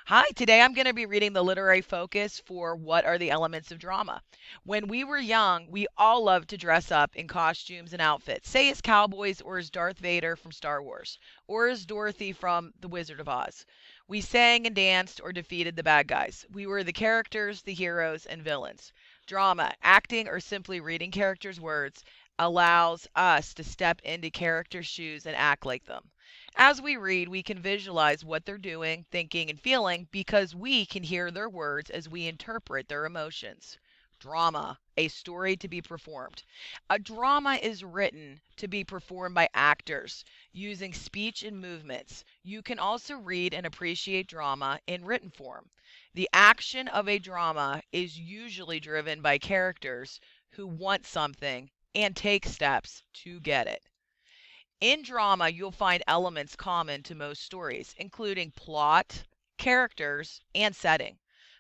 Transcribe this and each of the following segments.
Hi, today I'm going to be reading the literary focus for What Are the Elements of Drama. When we were young, we all loved to dress up in costumes and outfits, say as cowboys or as Darth Vader from Star Wars, or as Dorothy from The Wizard of Oz. We sang and danced or defeated the bad guys. We were the characters, the heroes, and villains. Drama, acting, or simply reading characters' words, allows us to step into characters' shoes and act like them. As we read, we can visualize what they're doing, thinking, and feeling because we can hear their words as we interpret their emotions. Drama, a story to be performed. A drama is written to be performed by actors using speech and movements. You can also read and appreciate drama in written form. The action of a drama is usually driven by characters who want something and take steps to get it. In drama, you'll find elements common to most stories, including plot, characters, and setting.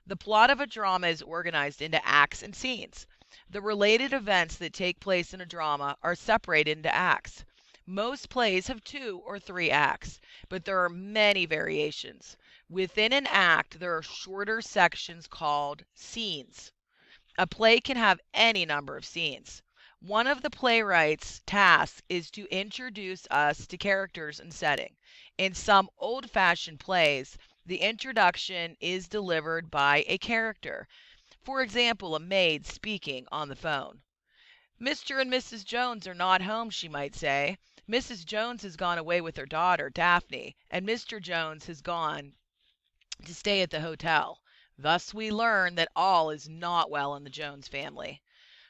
The plot of a drama is organized into acts and scenes. The related events that take place in a drama are separated into acts. Most plays have two or three acts, but there are many variations. Within an act, there are shorter sections called scenes. A play can have any number of scenes. One of the playwright's tasks is to introduce us to characters and setting. In some old fashioned plays, the introduction is delivered by a character. For example, a maid speaking on the phone. Mr. and Mrs. Jones are not home, she might say. Mrs. Jones has gone away with her daughter, Daphne, and Mr. Jones has gone to stay at the hotel. Thus we learn that all is not well in the Jones family.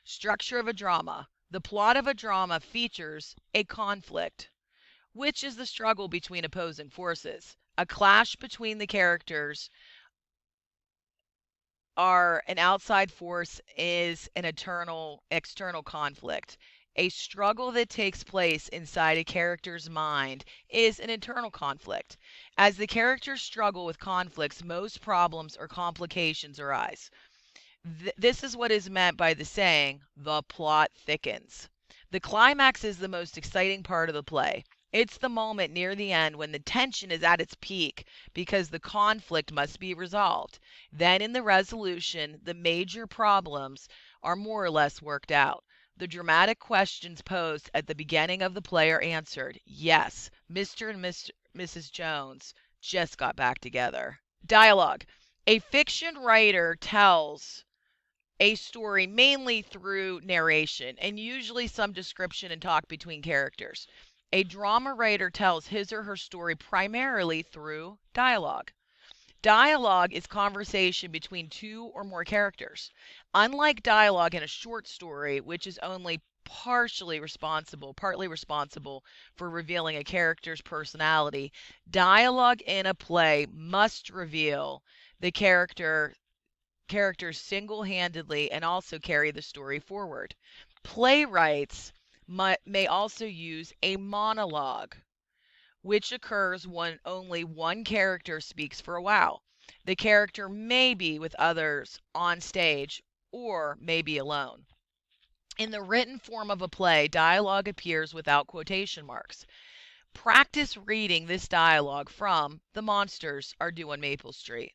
Structure of a drama. The plot of a drama features a conflict, which is the struggle between opposing forces. A clash between the characters are an outside force is an eternal external conflict. A struggle that takes place inside a character's mind is an internal conflict. As the characters struggle with conflicts, most problems or complications arise. This is what is meant by the saying, the plot thickens. The climax is the most exciting part of the play. It's the moment near the end when the tension is at its peak because the conflict must be resolved. Then, in the resolution, the major problems are more or less worked out. The dramatic questions posed at the beginning of the play are answered. Yes, Mr. and Mrs. Jones just got back together. Dialogue. A fiction writer tells a story mainly through narration and usually some description and talk between characters. A drama writer tells his or her story primarily through dialogue. Dialogue is conversation between two or more characters. Unlike dialogue in a short story, which is only partly responsible for revealing a character's personality, dialogue in a play must reveal the characters single-handedly and also carry the story forward. Playwrights may also use a monologue, which occurs when only one character speaks for a while. The character may be with others on stage or may be alone. In the written form of a play, dialogue appears without quotation marks. Practice reading this dialogue from The Monsters Are Due on Maple Street.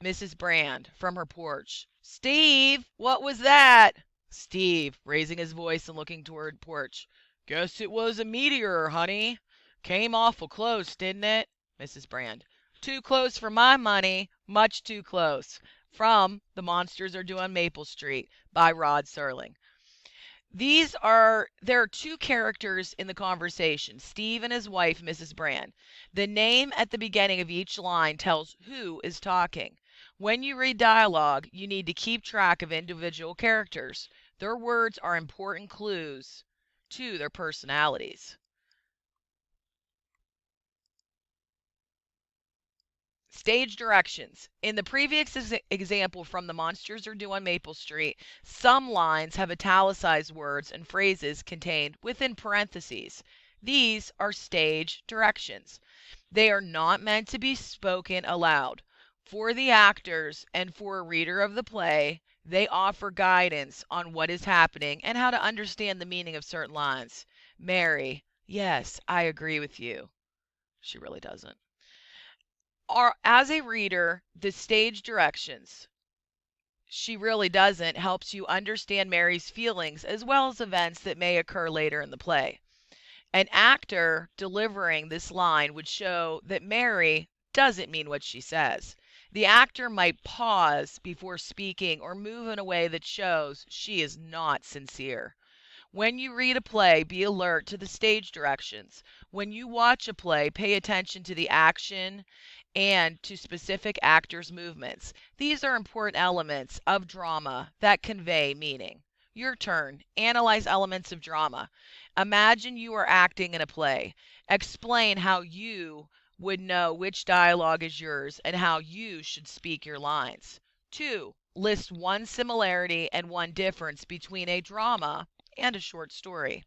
Mrs. Brand, from her porch. Steve, what was that? Steve, raising his voice and looking toward porch. Guess it was a meteor, honey. Came awful close, didn't it? Mrs. Brand. Too close for my money. Much too close. From The Monsters Are Due on Maple Street by Rod Serling. There are two characters in the conversation, Steve and his wife, Mrs. Brand. The name at the beginning of each line tells who is talking. When you read dialogue, you need to keep track of individual characters. Their words are important clues to their personalities. Stage directions. In the previous example from The Monsters Are Due on Maple Street, some lines have italicized words and phrases contained within parentheses. These are stage directions. They are not meant to be spoken aloud. For the actors and for a reader of the play, they offer guidance on what is happening and how to understand the meaning of certain lines. Mary, yes, I agree with you. She really doesn't. As a reader, the stage directions, she really doesn't, helps you understand Mary's feelings as well as events that may occur later in the play. An actor delivering this line would show that Mary doesn't mean what she says. The actor might pause before speaking or move in a way that shows she is not sincere. When you read a play, be alert to the stage directions. When you watch a play, pay attention to the action and to specific actors' movements. These are important elements of drama that convey meaning. Your turn. Analyze elements of drama. Imagine you are acting in a play. Explain how you would know which dialogue is yours and how you should speak your lines. 2. List one similarity and one difference between a drama and a short story.